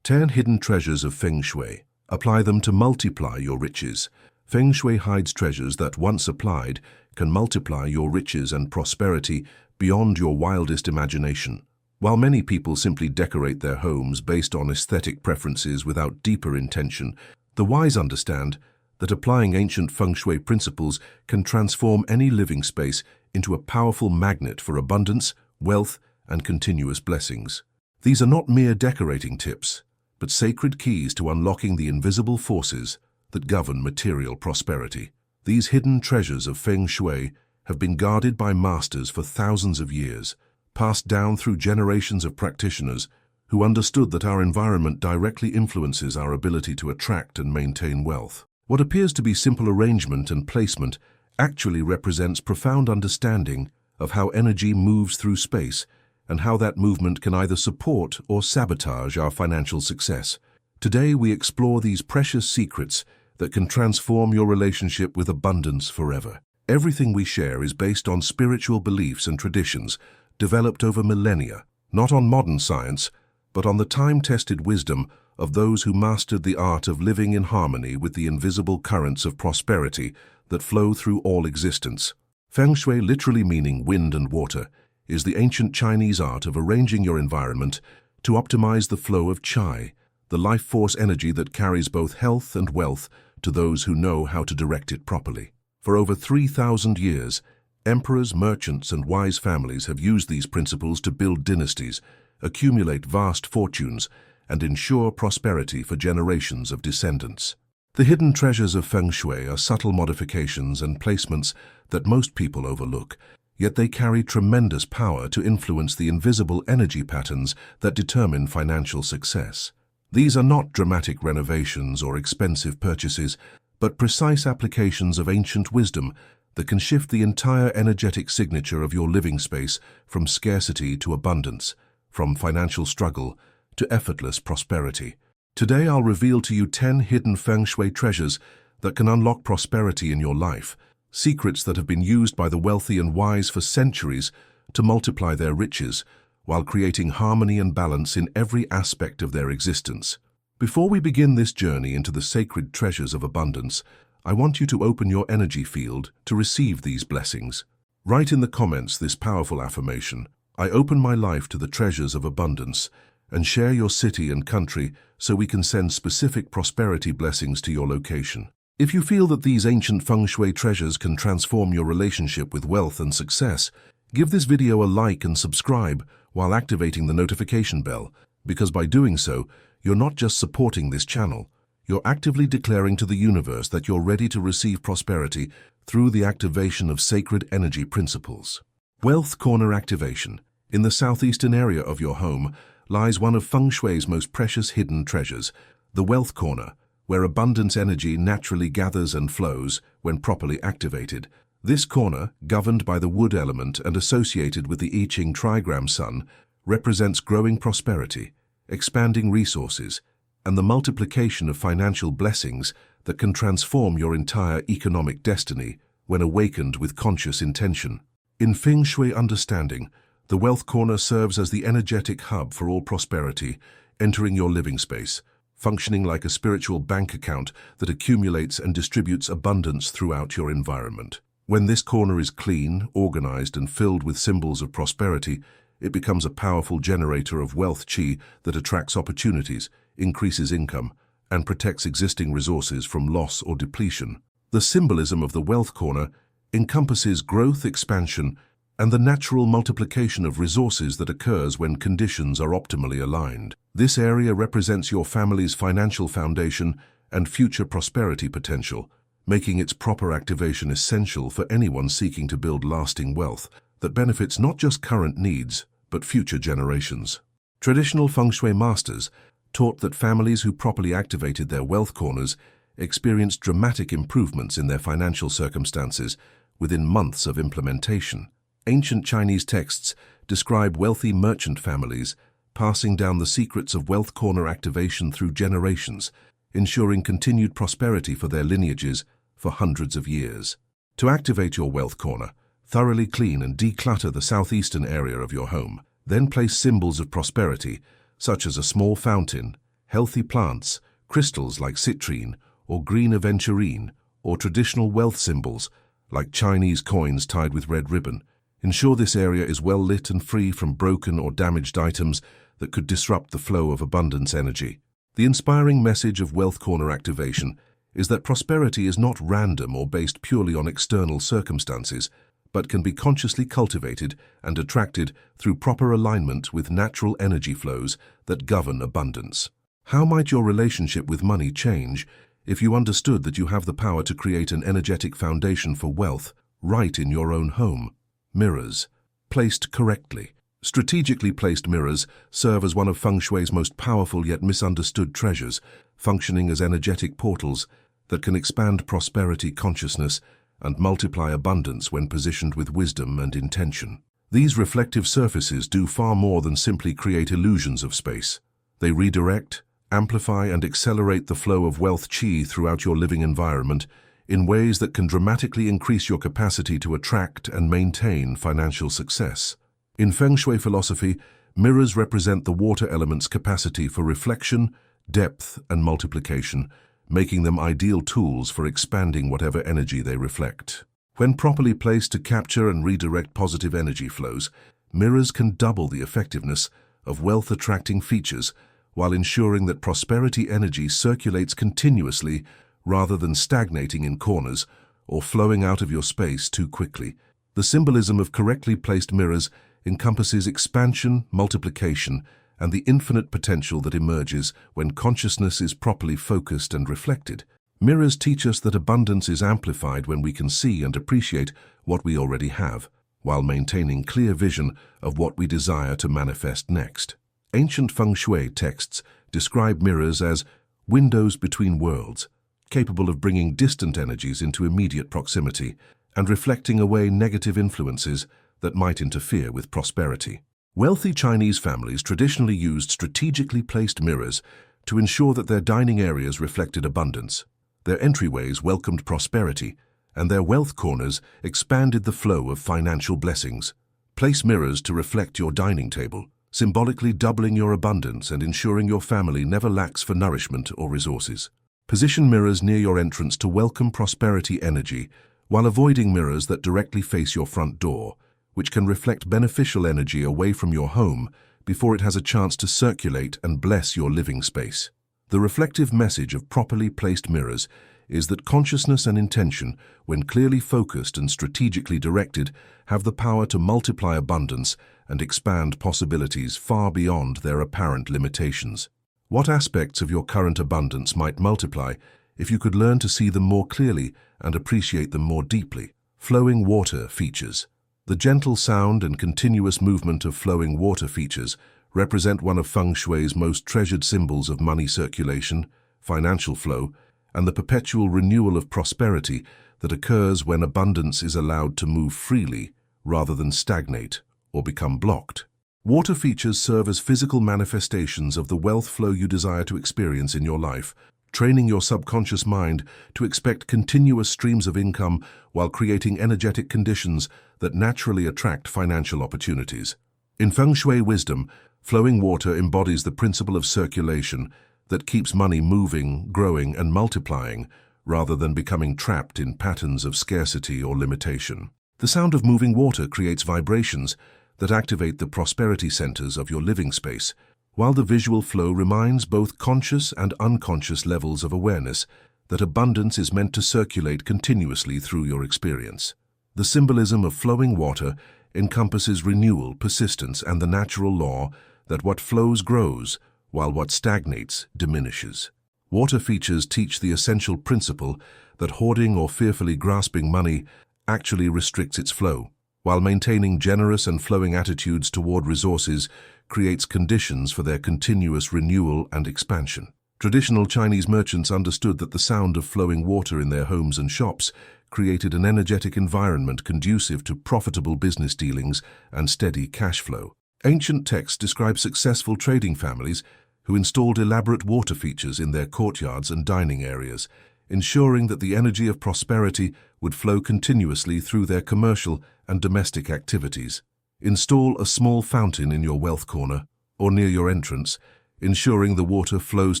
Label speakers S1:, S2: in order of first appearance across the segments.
S1: 10 hidden treasures of Feng Shui. Apply them to multiply your riches. Feng Shui hides treasures that, once applied, can multiply your riches and prosperity beyond your wildest imagination. While many people simply decorate their homes based on aesthetic preferences without deeper intention, the wise understand that applying ancient Feng Shui principles can transform any living space into a powerful magnet for abundance, wealth, and continuous blessings. These are not mere decorating tips, but sacred keys to unlocking the invisible forces that govern material prosperity. These hidden treasures of Feng Shui have been guarded by masters for thousands of years, passed down through generations of practitioners who understood that our environment directly influences our ability to attract and maintain wealth. What appears to be simple arrangement and placement actually represents profound understanding of how energy moves through space and how that movement can either support or sabotage our financial success. Today we explore these precious secrets that can transform your relationship with abundance forever. Everything we share is based on spiritual beliefs and traditions developed over millennia, not on modern science, but on the time-tested wisdom of those who mastered the art of living in harmony with the invisible currents of prosperity that flow through all existence. Feng Shui, literally meaning wind and water, is the ancient Chinese art of arranging your environment to optimize the flow of Qi, the life force energy that carries both health and wealth to those who know how to direct it properly. For over 3,000 years, emperors, merchants, and wise families have used these principles to build dynasties, accumulate vast fortunes, and ensure prosperity for generations of descendants. The hidden treasures of Feng Shui are subtle modifications and placements that most people overlook, yet they carry tremendous power to influence the invisible energy patterns that determine financial success. These are not dramatic renovations or expensive purchases, but precise applications of ancient wisdom that can shift the entire energetic signature of your living space from scarcity to abundance, from financial struggle to effortless prosperity. Today I'll reveal to you 10 hidden Feng Shui treasures that can unlock prosperity in your life, secrets that have been used by the wealthy and wise for centuries to multiply their riches while creating harmony and balance in every aspect of their existence. Before we begin this journey into the sacred treasures of abundance, I want you to open your energy field to receive these blessings. Write in the comments this powerful affirmation: I open my life to the treasures of abundance, and share your city and country so we can send specific prosperity blessings to your location. If you feel that these ancient Feng Shui treasures can transform your relationship with wealth and success, give this video a like and subscribe while activating the notification bell, because by doing so, you're not just supporting this channel, you're actively declaring to the universe that you're ready to receive prosperity through the activation of sacred energy principles. Wealth Corner Activation. In the southeastern area of your home lies one of Feng Shui's most precious hidden treasures, the Wealth Corner, where abundance energy naturally gathers and flows when properly activated. This corner, governed by the wood element and associated with the I Ching trigram sun, represents growing prosperity, expanding resources, and the multiplication of financial blessings that can transform your entire economic destiny when awakened with conscious intention. In Feng Shui understanding, the Wealth Corner serves as the energetic hub for all prosperity, entering your living space, functioning like a spiritual bank account that accumulates and distributes abundance throughout your environment. When this corner is clean, organized, and filled with symbols of prosperity, it becomes a powerful generator of wealth qi that attracts opportunities, increases income, and protects existing resources from loss or depletion. The symbolism of the Wealth Corner encompasses growth, expansion, and the natural multiplication of resources that occurs when conditions are optimally aligned. This area represents your family's financial foundation and future prosperity potential, making its proper activation essential for anyone seeking to build lasting wealth that benefits not just current needs, but future generations. Traditional Feng Shui masters taught that families who properly activated their wealth corners experienced dramatic improvements in their financial circumstances within months of implementation. Ancient Chinese texts describe wealthy merchant families passing down the secrets of Wealth Corner activation through generations, ensuring continued prosperity for their lineages for hundreds of years. To activate your Wealth Corner, thoroughly clean and declutter the southeastern area of your home. Then place symbols of prosperity, such as a small fountain, Healthy plants, crystals like citrine or green aventurine, or traditional wealth symbols like Chinese coins tied with red ribbon ensure this area is well lit and free from broken or damaged items that could disrupt the flow of abundance energy. The inspiring message of Wealth Corner activation is that prosperity is not random or based purely on external circumstances, but can be consciously cultivated and attracted through proper alignment with natural energy flows that govern abundance. How might your relationship with money change if you understood that you have the power to create an energetic foundation for wealth right in your own home? Mirrors. Placed correctly. Strategically placed mirrors serve as one of Feng Shui's most powerful yet misunderstood treasures, functioning as energetic portals that can expand prosperity consciousness and multiply abundance when positioned with wisdom and intention. These reflective surfaces do far more than simply create illusions of space. They redirect, amplify, and accelerate the flow of wealth qi throughout your living environment in ways that can dramatically increase your capacity to attract and maintain financial success. In Feng Shui philosophy, mirrors represent the water element's capacity for reflection, depth, and multiplication, making them ideal tools for expanding whatever energy they reflect. When properly placed to capture and redirect positive energy flows, mirrors can double the effectiveness of wealth-attracting features while ensuring that prosperity energy circulates continuously rather than stagnating in corners or flowing out of your space too quickly. The symbolism of correctly placed mirrors encompasses expansion, multiplication, and the infinite potential that emerges when consciousness is properly focused and reflected. Mirrors teach us that abundance is amplified when we can see and appreciate what we already have, while maintaining clear vision of what we desire to manifest next. Ancient Feng Shui texts describe mirrors as windows between worlds, capable of bringing distant energies into immediate proximity and reflecting away negative influences that might interfere with prosperity. Wealthy Chinese families traditionally used strategically placed mirrors to ensure that their dining areas reflected abundance. Their entryways welcomed prosperity, and their wealth corners expanded the flow of financial blessings. Place mirrors to reflect your dining table, symbolically doubling your abundance and ensuring your family never lacks for nourishment or resources. Position mirrors near your entrance to welcome prosperity energy, while avoiding mirrors that directly face your front door, which can reflect beneficial energy away from your home before it has a chance to circulate and bless your living space. The reflective message of properly placed mirrors is that consciousness and intention, when clearly focused and strategically directed, have the power to multiply abundance and expand possibilities far beyond their apparent limitations. What aspects of your current abundance might multiply if you could learn to see them more clearly and appreciate them more deeply? Flowing water features. The gentle sound and continuous movement of flowing water features represent one of Feng Shui's most treasured symbols of money circulation, financial flow, and the perpetual renewal of prosperity that occurs when abundance is allowed to move freely rather than stagnate or become blocked. Water features serve as physical manifestations of the wealth flow you desire to experience in your life, training your subconscious mind to expect continuous streams of income while creating energetic conditions that naturally attract financial opportunities. In Feng Shui wisdom, flowing water embodies the principle of circulation that keeps money moving, growing, and multiplying, rather than becoming trapped in patterns of scarcity or limitation. The sound of moving water creates vibrations that activate the prosperity centers of your living space, while the visual flow reminds both conscious and unconscious levels of awareness that abundance is meant to circulate continuously through your experience. The symbolism of flowing water encompasses renewal, persistence, and the natural law that what flows grows, while what stagnates diminishes. Water features teach the essential principle that hoarding or fearfully grasping money actually restricts its flow, while maintaining generous and flowing attitudes toward resources creates conditions for their continuous renewal and expansion. Traditional Chinese merchants understood that the sound of flowing water in their homes and shops created an energetic environment conducive to profitable business dealings and steady cash flow. Ancient texts describe successful trading families who installed elaborate water features in their courtyards and dining areas, ensuring that the energy of prosperity would flow continuously through their commercial and domestic activities. Install a small fountain in your wealth corner or near your entrance, ensuring the water flows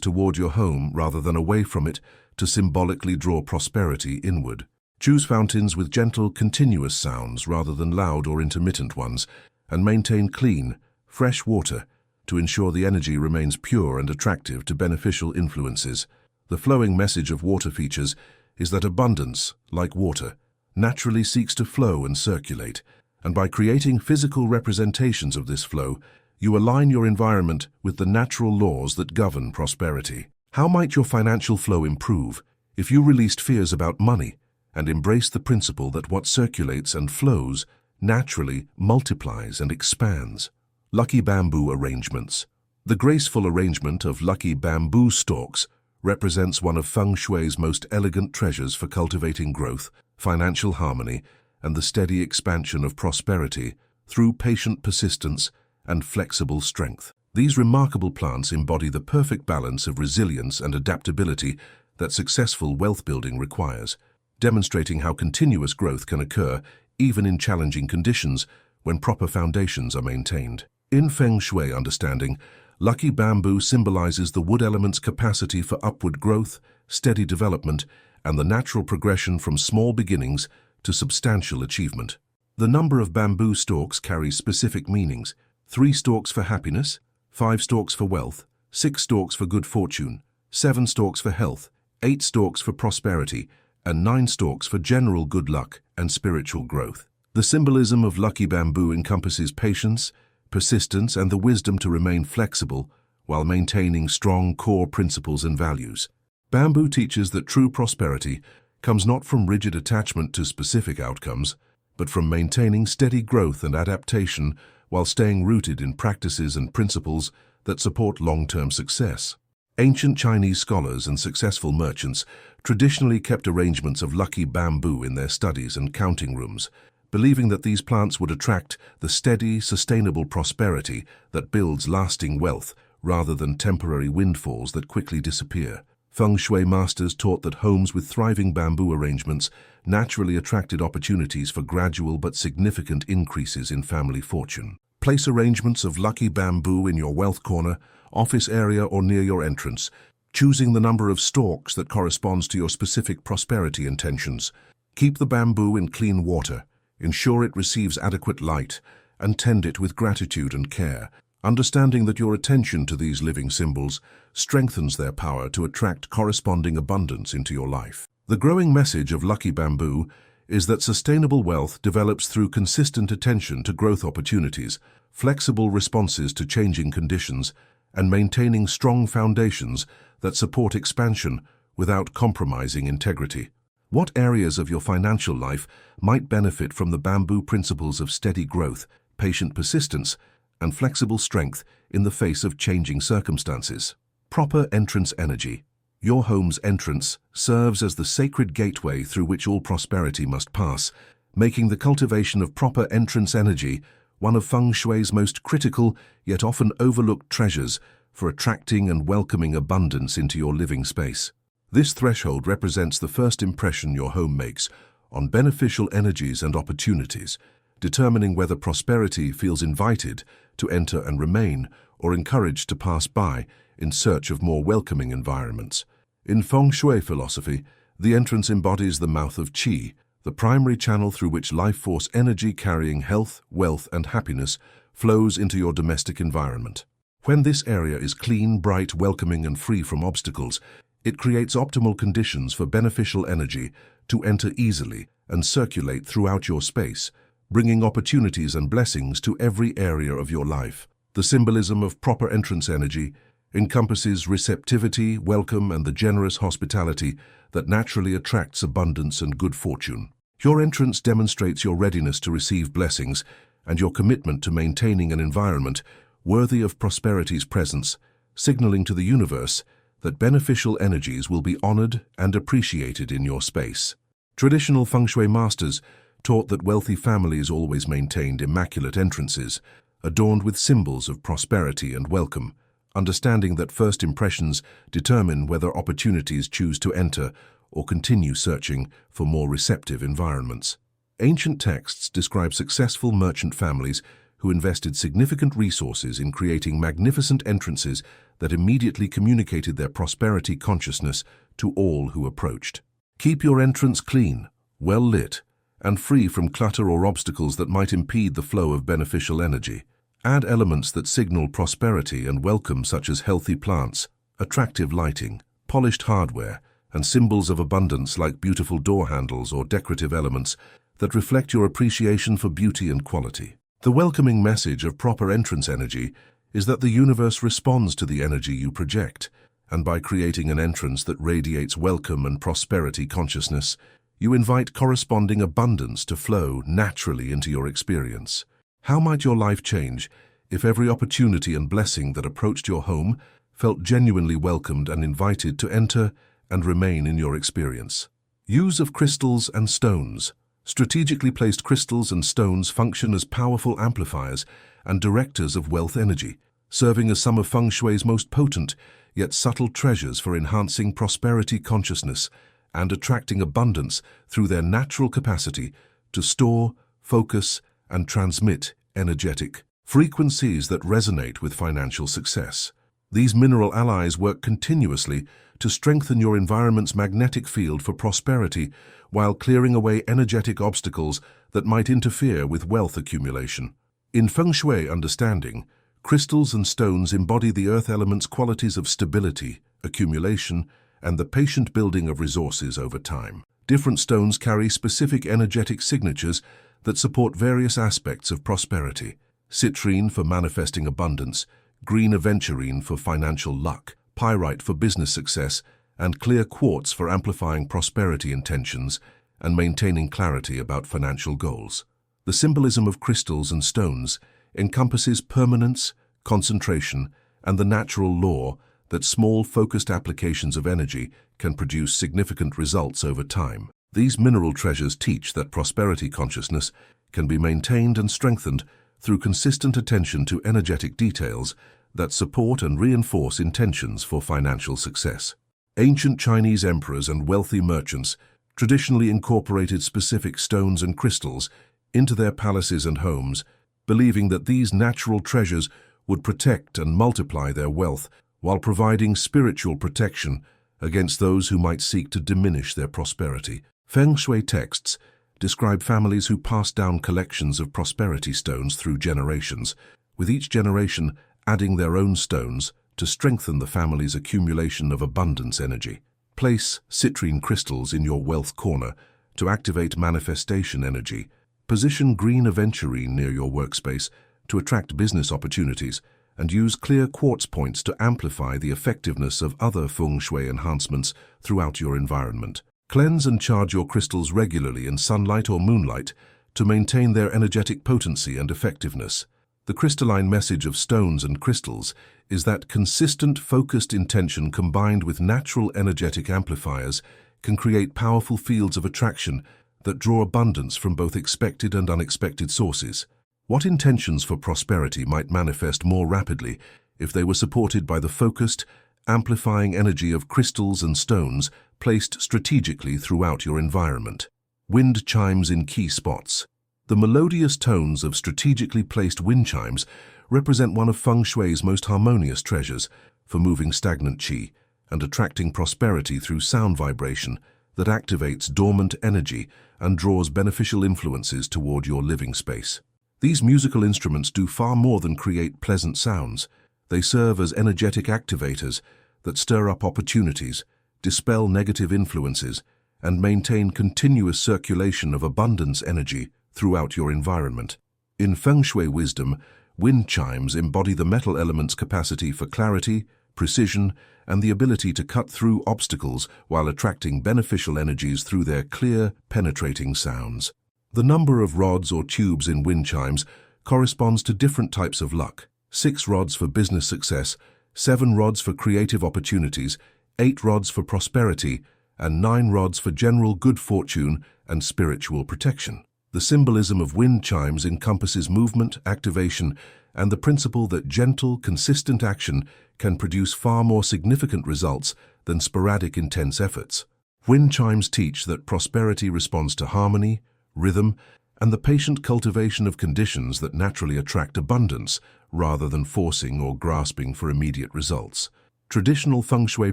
S1: toward your home rather than away from it to symbolically draw prosperity inward. Choose fountains with gentle, continuous sounds rather than loud or intermittent ones, and maintain clean, fresh water to ensure the energy remains pure and attractive to beneficial influences. The flowing message of water features is that abundance, like water, naturally seeks to flow and circulate, and by creating physical representations of this flow, you align your environment with the natural laws that govern prosperity. How might your financial flow improve if you released fears about money and embraced the principle that what circulates and flows naturally multiplies and expands? Lucky bamboo arrangements. The graceful arrangement of lucky bamboo stalks represents one of Feng Shui's most elegant treasures for cultivating growth, financial harmony, and the steady expansion of prosperity through patient persistence and flexible strength. These remarkable plants embody the perfect balance of resilience and adaptability that successful wealth building requires, demonstrating how continuous growth can occur even in challenging conditions when proper foundations are maintained. In Feng Shui understanding, lucky bamboo symbolizes the wood element's capacity for upward growth, steady development, and the natural progression from small beginnings to substantial achievement. The number of bamboo stalks carries specific meanings: 3 stalks for happiness, 5 stalks for wealth, 6 stalks for good fortune, 7 stalks for health, 8 stalks for prosperity, and 9 stalks for general good luck and spiritual growth. The symbolism of lucky bamboo encompasses patience, persistence, and the wisdom to remain flexible while maintaining strong core principles and values. Bamboo teaches that true prosperity comes not from rigid attachment to specific outcomes, but from maintaining steady growth and adaptation while staying rooted in practices and principles that support long-term success. Ancient Chinese scholars and successful merchants traditionally kept arrangements of lucky bamboo in their studies and counting rooms, believing that these plants would attract the steady, sustainable prosperity that builds lasting wealth rather than temporary windfalls that quickly disappear. Feng Shui masters taught that homes with thriving bamboo arrangements naturally attracted opportunities for gradual but significant increases in family fortune. Place arrangements of lucky bamboo in your wealth corner, office area, or near your entrance, choosing the number of stalks that corresponds to your specific prosperity intentions. Keep the bamboo in clean water, ensure it receives adequate light, and tend it with gratitude and care, understanding that your attention to these living symbols strengthens their power to attract corresponding abundance into your life. The growing message of lucky bamboo is that sustainable wealth develops through consistent attention to growth opportunities, flexible responses to changing conditions, and maintaining strong foundations that support expansion without compromising integrity. What areas of your financial life might benefit from the bamboo principles of steady growth, patient persistence, and flexible strength in the face of changing circumstances? Proper entrance energy. Your home's entrance serves as the sacred gateway through which all prosperity must pass, making the cultivation of proper entrance energy one of Feng Shui's most critical yet often overlooked treasures for attracting and welcoming abundance into your living space. This threshold represents the first impression your home makes on beneficial energies and opportunities, determining whether prosperity feels invited to enter and remain or encouraged to pass by in search of more welcoming environments. In Feng Shui philosophy, the entrance embodies the mouth of qi, the primary channel through which life force energy carrying health, wealth, and happiness flows into your domestic environment. When this area is clean, bright, welcoming, and free from obstacles, it creates optimal conditions for beneficial energy to enter easily and circulate throughout your space, bringing opportunities and blessings to every area of your life. The symbolism of proper entrance energy encompasses receptivity, welcome, and the generous hospitality that naturally attracts abundance and good fortune. Your entrance demonstrates your readiness to receive blessings and your commitment to maintaining an environment worthy of prosperity's presence, signaling to the universe that beneficial energies will be honored and appreciated in your space. Traditional Feng Shui masters taught that wealthy families always maintained immaculate entrances, adorned with symbols of prosperity and welcome, understanding that first impressions determine whether opportunities choose to enter or continue searching for more receptive environments. Ancient texts describe successful merchant families who invested significant resources in creating magnificent entrances that immediately communicated their prosperity consciousness to all who approached. Keep your entrance clean, well lit, and free from clutter or obstacles that might impede the flow of beneficial energy. Add elements that signal prosperity and welcome, such as healthy plants, attractive lighting, polished hardware, and symbols of abundance like beautiful door handles or decorative elements that reflect your appreciation for beauty and quality. The welcoming message of proper entrance energy is that the universe responds to the energy you project, and by creating an entrance that radiates welcome and prosperity consciousness, you invite corresponding abundance to flow naturally into your experience. How might your life change if every opportunity and blessing that approached your home felt genuinely welcomed and invited to enter and remain in your experience? Use of crystals and stones. Strategically placed crystals and stones function as powerful amplifiers and directors of wealth energy, serving as some of Feng Shui's most potent yet subtle treasures for enhancing prosperity consciousness and attracting abundance through their natural capacity to store, focus, and transmit energetic frequencies that resonate with financial success. These mineral allies work continuously to strengthen your environment's magnetic field for prosperity while clearing away energetic obstacles that might interfere with wealth accumulation. In Feng Shui understanding, crystals and stones embody the earth element's qualities of stability, accumulation, and the patient building of resources over time. Different stones carry specific energetic signatures that support various aspects of prosperity. Citrine for manifesting abundance, green aventurine for financial luck, pyrite for business success, and clear quartz for amplifying prosperity intentions and maintaining clarity about financial goals. The symbolism of crystals and stones encompasses permanence, concentration, and the natural law that small, focused applications of energy can produce significant results over time. These mineral treasures teach that prosperity consciousness can be maintained and strengthened through consistent attention to energetic details that support and reinforce intentions for financial success. Ancient Chinese emperors and wealthy merchants traditionally incorporated specific stones and crystals into their palaces and homes, believing that these natural treasures would protect and multiply their wealth while providing spiritual protection against those who might seek to diminish their prosperity. Feng Shui texts describe families who pass down collections of prosperity stones through generations, with each generation adding their own stones to strengthen the family's accumulation of abundance energy. Place citrine crystals in your wealth corner to activate manifestation energy. Position green aventurine near your workspace to attract business opportunities, and use clear quartz points to amplify the effectiveness of other Feng Shui enhancements throughout your environment. Cleanse and charge your crystals regularly in sunlight or moonlight to maintain their energetic potency and effectiveness. The crystalline message of stones and crystals is that consistent, focused intention combined with natural energetic amplifiers can create powerful fields of attraction that draw abundance from both expected and unexpected sources. What intentions for prosperity might manifest more rapidly if they were supported by the focused, amplifying energy of crystals and stones placed strategically throughout your environment? Wind chimes in key spots. The melodious tones of strategically placed wind chimes represent one of Feng Shui's most harmonious treasures for moving stagnant qi and attracting prosperity through sound vibration that activates dormant energy and draws beneficial influences toward your living space. These musical instruments do far more than create pleasant sounds. They serve as energetic activators that stir up opportunities, dispel negative influences, and maintain continuous circulation of abundance energy throughout your environment. In Feng Shui wisdom, wind chimes embody the metal element's capacity for clarity, precision, and the ability to cut through obstacles while attracting beneficial energies through their clear, penetrating sounds. The number of rods or tubes in wind chimes corresponds to different types of luck. 6 rods for business success, 7 rods for creative opportunities, 8 rods for prosperity, and 9 rods for general good fortune and spiritual protection. The symbolism of wind chimes encompasses movement, activation, and the principle that gentle, consistent action can produce far more significant results than sporadic, intense efforts. Wind chimes teach that prosperity responds to harmony, rhythm, and the patient cultivation of conditions that naturally attract abundance rather than forcing or grasping for immediate results. Traditional Feng Shui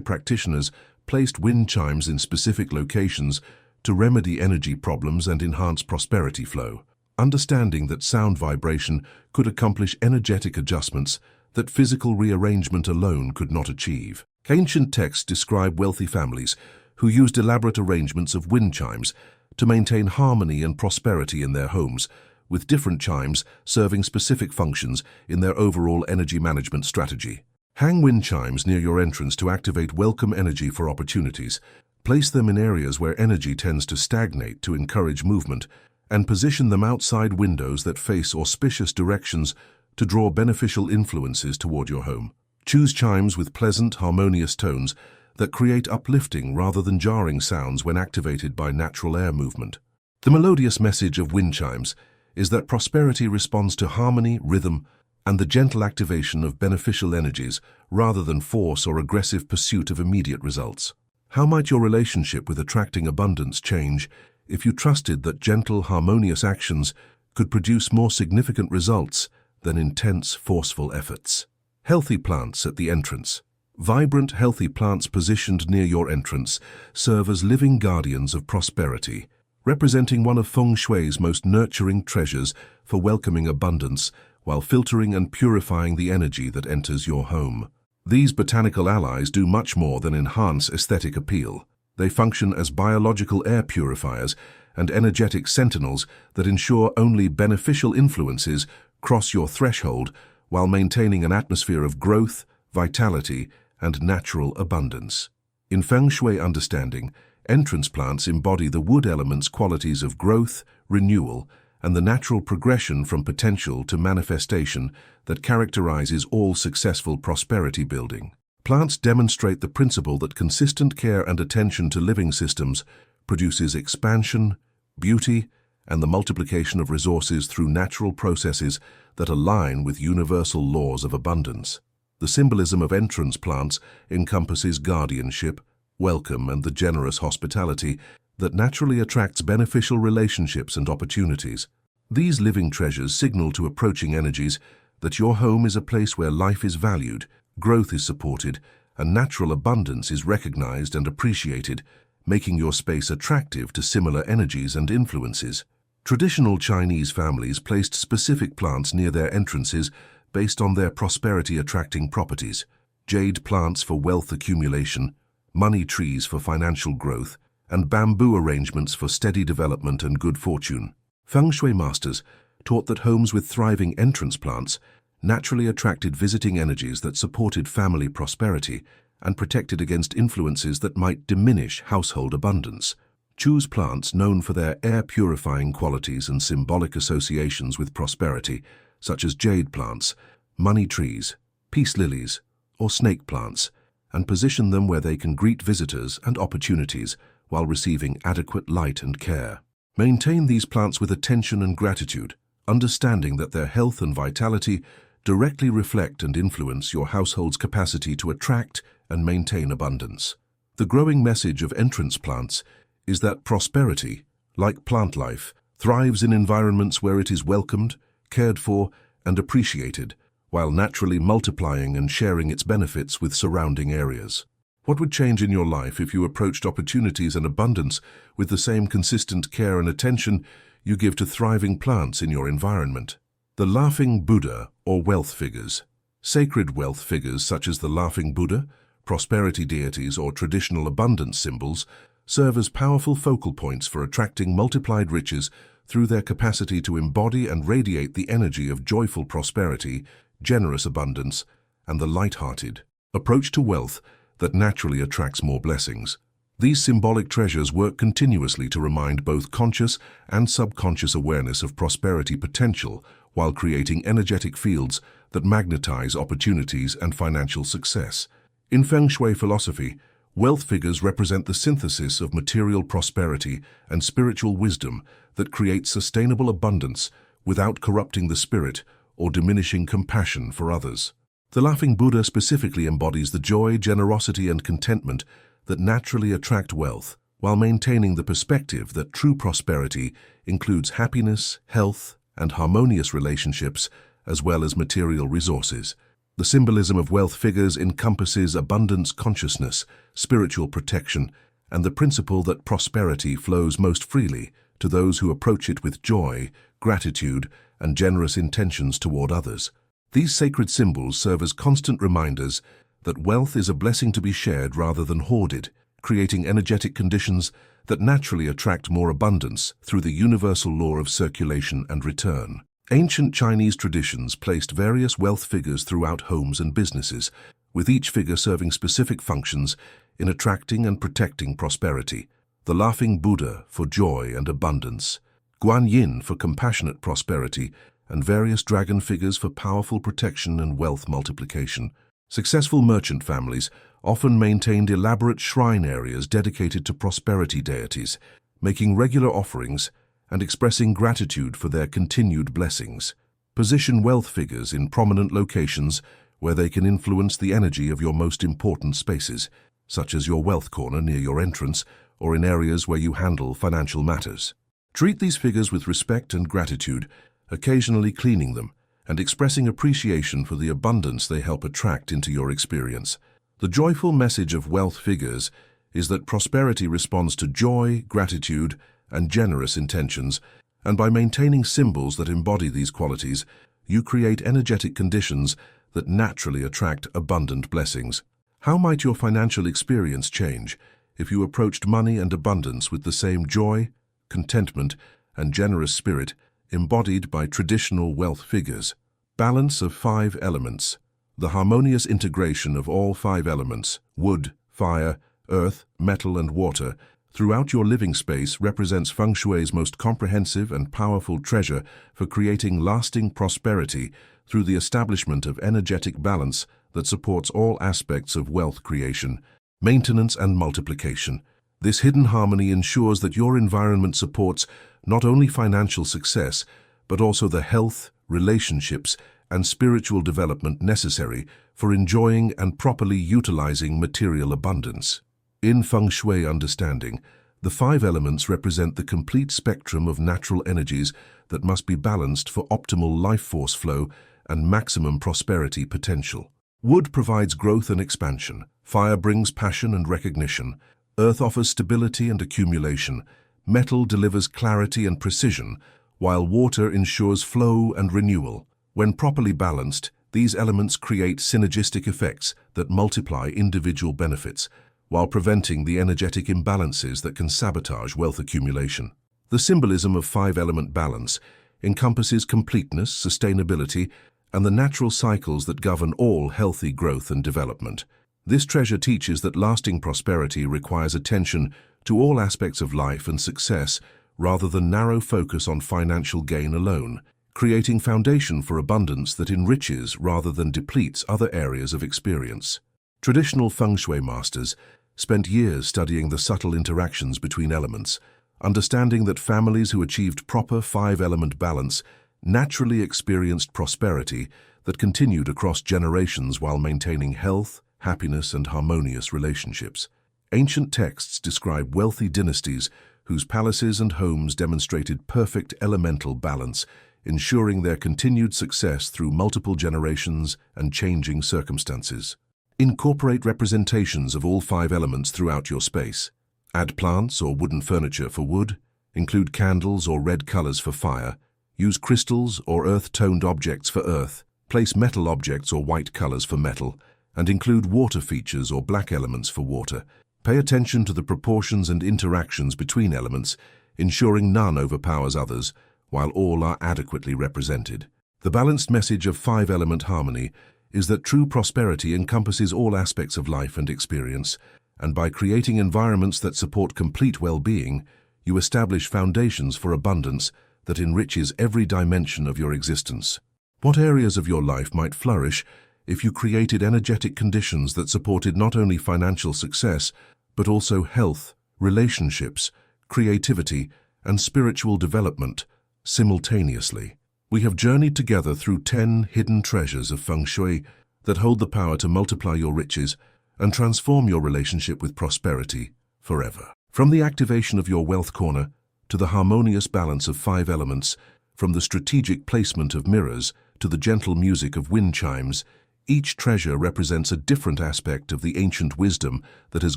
S1: practitioners placed wind chimes in specific locations to remedy energy problems and enhance prosperity flow, understanding that sound vibration could accomplish energetic adjustments that physical rearrangement alone could not achieve. Ancient texts describe wealthy families who used elaborate arrangements of wind chimes to maintain harmony and prosperity in their homes, with different chimes serving specific functions in their overall energy management strategy. Hang wind chimes near your entrance to activate welcome energy for opportunities. Place them in areas where energy tends to stagnate to encourage movement, and position them outside windows that face auspicious directions to draw beneficial influences toward your home. Choose chimes with pleasant, harmonious tones that create uplifting rather than jarring sounds when activated by natural air movement. The melodious message of wind chimes is that prosperity responds to harmony, rhythm, and the gentle activation of beneficial energies rather than force or aggressive pursuit of immediate results. How might your relationship with attracting abundance change if you trusted that gentle, harmonious actions could produce more significant results than intense, forceful efforts? Healthy plants at the entrance. Vibrant, healthy plants positioned near your entrance serve as living guardians of prosperity, representing one of Feng Shui's most nurturing treasures for welcoming abundance while filtering and purifying the energy that enters your home. These botanical allies do much more than enhance aesthetic appeal. They function as biological air purifiers and energetic sentinels that ensure only beneficial influences cross your threshold while maintaining an atmosphere of growth, vitality, and natural abundance. In Feng Shui understanding, entrance plants embody the wood element's qualities of growth, renewal, and the natural progression from potential to manifestation that characterizes all successful prosperity building. Plants demonstrate the principle that consistent care and attention to living systems produces expansion, beauty, and the multiplication of resources through natural processes that align with universal laws of abundance. The symbolism of entrance plants encompasses guardianship, welcome, and the generous hospitality that naturally attracts beneficial relationships and opportunities. These living treasures signal to approaching energies that your home is a place where life is valued, growth is supported, and natural abundance is recognized and appreciated, making your space attractive to similar energies and influences. Traditional Chinese families placed specific plants near their entrances based on their prosperity-attracting properties: jade plants for wealth accumulation, money trees for financial growth, and bamboo arrangements for steady development and good fortune. Feng Shui masters taught that homes with thriving entrance plants naturally attracted visiting energies that supported family prosperity and protected against influences that might diminish household abundance. Choose plants known for their air-purifying qualities and symbolic associations with prosperity, such as jade plants, money trees, peace lilies, or snake plants, and position them where they can greet visitors and opportunities while receiving adequate light and care. Maintain these plants with attention and gratitude, understanding that their health and vitality directly reflect and influence your household's capacity to attract and maintain abundance. The growing message of entrance plants is that prosperity, like plant life, thrives in environments where it is welcomed, cared for, and appreciated, while naturally multiplying and sharing its benefits with surrounding areas. What would change in your life if you approached opportunities and abundance with the same consistent care and attention you give to thriving plants in your environment? The Laughing Buddha, or wealth figures. Sacred wealth figures such as the Laughing Buddha, prosperity deities, or traditional abundance symbols serve as powerful focal points for attracting multiplied riches through their capacity to embody and radiate the energy of joyful prosperity, generous abundance, and the light-hearted approach to wealth that naturally attracts more blessings. These symbolic treasures work continuously to remind both conscious and subconscious awareness of prosperity potential while creating energetic fields that magnetize opportunities and financial success. In Feng Shui philosophy, wealth figures represent the synthesis of material prosperity and spiritual wisdom that creates sustainable abundance without corrupting the spirit or diminishing compassion for others. The Laughing Buddha specifically embodies the joy, generosity, and contentment that naturally attract wealth, while maintaining the perspective that true prosperity includes happiness, health, and harmonious relationships as well as material resources. The symbolism of wealth figures encompasses abundance consciousness, spiritual protection, and the principle that prosperity flows most freely to those who approach it with joy, gratitude, and generous intentions toward others. These sacred symbols serve as constant reminders that wealth is a blessing to be shared rather than hoarded, creating energetic conditions that naturally attract more abundance through the universal law of circulation and return. Ancient Chinese traditions placed various wealth figures throughout homes and businesses, with each figure serving specific functions in attracting and protecting prosperity. The laughing Buddha for joy and abundance, Guan Yin for compassionate prosperity, and various dragon figures for powerful protection and wealth multiplication. Successful merchant families often maintained elaborate shrine areas dedicated to prosperity deities, making regular offerings and expressing gratitude for their continued blessings. Position wealth figures in prominent locations where they can influence the energy of your most important spaces, such as your wealth corner near your entrance or in areas where you handle financial matters. Treat these figures with respect and gratitude, occasionally cleaning them and expressing appreciation for the abundance they help attract into your experience. The joyful message of wealth figures is that prosperity responds to joy, gratitude, and generous intentions, and by maintaining symbols that embody these qualities, you create energetic conditions that naturally attract abundant blessings. How might your financial experience change if you approached money and abundance with the same joy, contentment, and generous spirit embodied by traditional wealth figures? Balance of 5 elements. The harmonious integration of all 5 elements, wood, fire, earth, metal, and water, throughout your living space represents Feng Shui's most comprehensive and powerful treasure for creating lasting prosperity through the establishment of energetic balance that supports all aspects of wealth creation, maintenance, and multiplication. This hidden harmony ensures that your environment supports not only financial success, but also the health, relationships, and spiritual development necessary for enjoying and properly utilizing material abundance. In Feng Shui understanding, the 5 elements represent the complete spectrum of natural energies that must be balanced for optimal life force flow and maximum prosperity potential. Wood provides growth and expansion, fire brings passion and recognition, earth offers stability and accumulation, metal delivers clarity and precision, while water ensures flow and renewal. When properly balanced, these elements create synergistic effects that multiply individual benefits, while preventing the energetic imbalances that can sabotage wealth accumulation. The symbolism of 5-element balance encompasses completeness, sustainability, and the natural cycles that govern all healthy growth and development. This treasure teaches that lasting prosperity requires attention to all aspects of life and success rather than narrow focus on financial gain alone, creating foundation for abundance that enriches rather than depletes other areas of experience. Traditional Feng Shui masters spent years studying the subtle interactions between elements, understanding that families who achieved proper 5-element balance naturally experienced prosperity that continued across generations while maintaining health, happiness, and harmonious relationships. Ancient texts describe wealthy dynasties whose palaces and homes demonstrated perfect elemental balance, ensuring their continued success through multiple generations and changing circumstances. Incorporate representations of all 5 elements throughout your space. Add plants or wooden furniture for wood, include candles or red colors for fire, use crystals or earth-toned objects for earth, place metal objects or white colors for metal, and include water features or black elements for water. Pay attention to the proportions and interactions between elements, ensuring none overpowers others, while all are adequately represented. The balanced message of 5-element harmony is that true prosperity encompasses all aspects of life and experience, and by creating environments that support complete well-being, you establish foundations for abundance that enriches every dimension of your existence. What areas of your life might flourish if you created energetic conditions that supported not only financial success, but also health, relationships, creativity, and spiritual development simultaneously? We have journeyed together through 10 hidden treasures of Feng Shui that hold the power to multiply your riches and transform your relationship with prosperity forever. From the activation of your wealth corner to the harmonious balance of 5 elements, from the strategic placement of mirrors to the gentle music of wind chimes, each treasure represents a different aspect of the ancient wisdom that has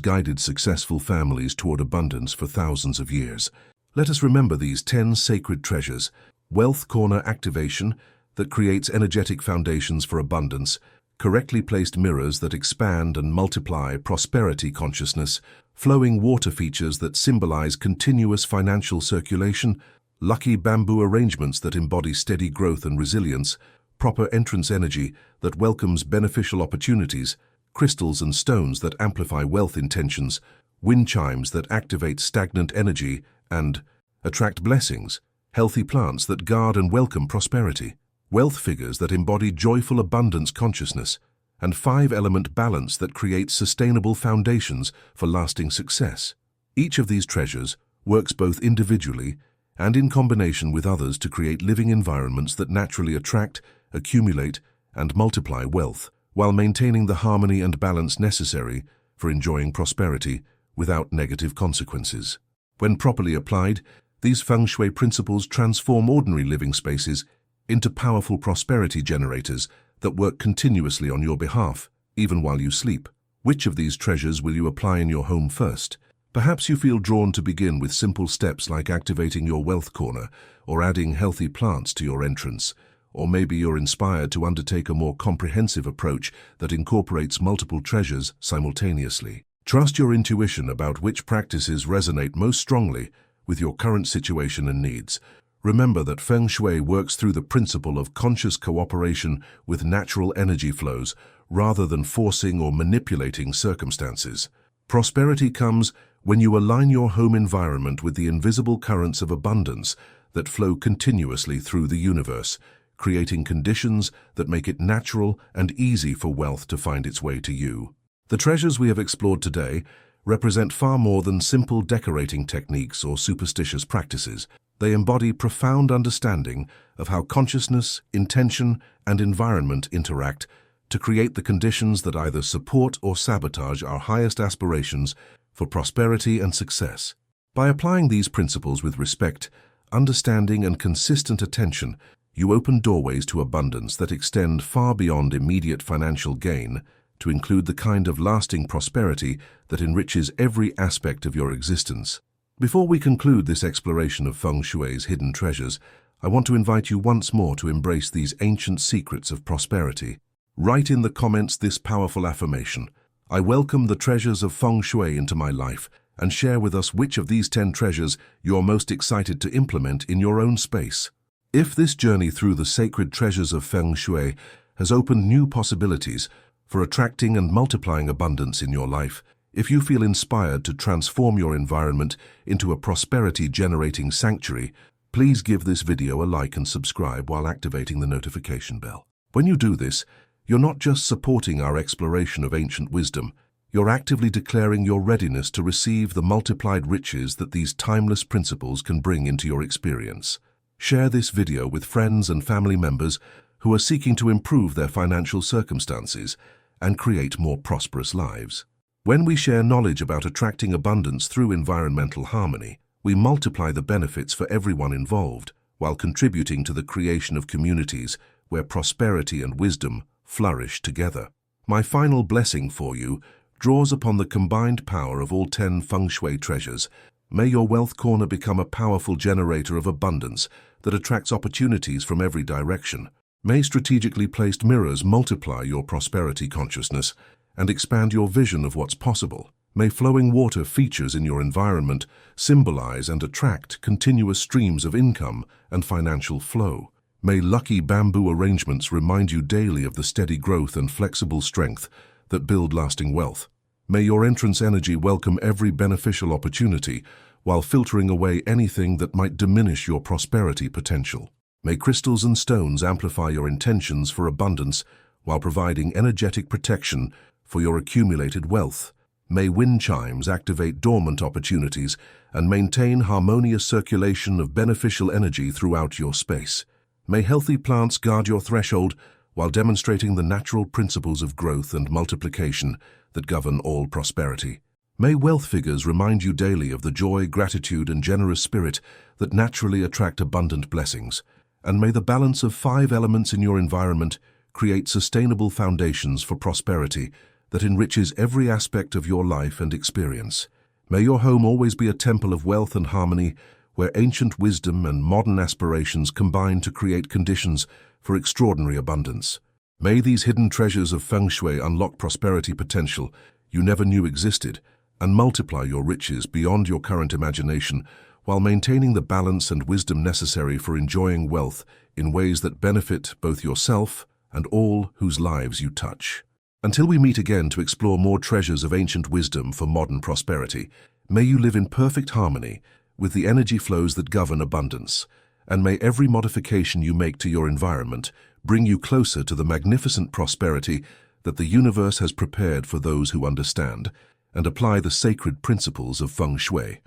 S1: guided successful families toward abundance for thousands of years. Let us remember these 10 sacred treasures: wealth corner activation that creates energetic foundations for abundance, correctly placed mirrors that expand and multiply prosperity consciousness, flowing water features that symbolize continuous financial circulation, lucky bamboo arrangements that embody steady growth and resilience, proper entrance energy that welcomes beneficial opportunities, crystals and stones that amplify wealth intentions, wind chimes that activate stagnant energy and attract blessings, healthy plants that guard and welcome prosperity, wealth figures that embody joyful abundance consciousness, and 5-element balance that creates sustainable foundations for lasting success. Each of these treasures works both individually and in combination with others to create living environments that naturally attract, accumulate, and multiply wealth, while maintaining the harmony and balance necessary for enjoying prosperity without negative consequences. When properly applied, these Feng Shui principles transform ordinary living spaces into powerful prosperity generators that work continuously on your behalf, even while you sleep. Which of these treasures will you apply in your home first? Perhaps you feel drawn to begin with simple steps like activating your wealth corner or adding healthy plants to your entrance. Or maybe you're inspired to undertake a more comprehensive approach that incorporates multiple treasures simultaneously. Trust your intuition about which practices resonate most strongly with your current situation and needs. Remember that Feng Shui works through the principle of conscious cooperation with natural energy flows rather than forcing or manipulating circumstances. Prosperity comes when you align your home environment with the invisible currents of abundance that flow continuously through the universe, creating conditions that make it natural and easy for wealth to find its way to you. The treasures we have explored today represent far more than simple decorating techniques or superstitious practices. They embody profound understanding of how consciousness, intention, and environment interact to create the conditions that either support or sabotage our highest aspirations for prosperity and success. By applying these principles with respect, understanding, and consistent attention, you open doorways to abundance that extend far beyond immediate financial gain to include the kind of lasting prosperity that enriches every aspect of your existence. Before we conclude this exploration of Feng Shui's hidden treasures, I want to invite you once more to embrace these ancient secrets of prosperity. Write in the comments this powerful affirmation: I welcome the treasures of Feng Shui into my life, and share with us which of these 10 treasures you're most excited to implement in your own space. If this journey through the sacred treasures of Feng Shui has opened new possibilities for attracting and multiplying abundance in your life, if you feel inspired to transform your environment into a prosperity-generating sanctuary, please give this video a like and subscribe while activating the notification bell. When you do this, you're not just supporting our exploration of ancient wisdom, you're actively declaring your readiness to receive the multiplied riches that these timeless principles can bring into your experience. Share this video with friends and family members who are seeking to improve their financial circumstances and create more prosperous lives. When we share knowledge about attracting abundance through environmental harmony, we multiply the benefits for everyone involved, while contributing to the creation of communities where prosperity and wisdom flourish together. My final blessing for you draws upon the combined power of all 10 Feng Shui treasures. May your wealth corner become a powerful generator of abundance that attracts opportunities from every direction. May strategically placed mirrors multiply your prosperity consciousness and expand your vision of what's possible. May flowing water features in your environment symbolize and attract continuous streams of income and financial flow. May lucky bamboo arrangements remind you daily of the steady growth and flexible strength that build lasting wealth. May your entrance energy welcome every beneficial opportunity while filtering away anything that might diminish your prosperity potential. May crystals and stones amplify your intentions for abundance while providing energetic protection for your accumulated wealth. May wind chimes activate dormant opportunities and maintain harmonious circulation of beneficial energy throughout your space. May healthy plants guard your threshold while demonstrating the natural principles of growth and multiplication that govern all prosperity. May wealth figures remind you daily of the joy, gratitude, and generous spirit that naturally attract abundant blessings. and may the balance of 5 elements in your environment create sustainable foundations for prosperity that enriches every aspect of your life and experience. May your home always be a temple of wealth and harmony, where ancient wisdom and modern aspirations combine to create conditions for extraordinary abundance. May these hidden treasures of Feng Shui unlock prosperity potential you never knew existed and multiply your riches beyond your current imagination, while maintaining the balance and wisdom necessary for enjoying wealth in ways that benefit both yourself and all whose lives you touch. Until we meet again to explore more treasures of ancient wisdom for modern prosperity, may you live in perfect harmony with the energy flows that govern abundance, and may every modification you make to your environment bring you closer to the magnificent prosperity that the universe has prepared for those who understand and apply the sacred principles of Feng Shui.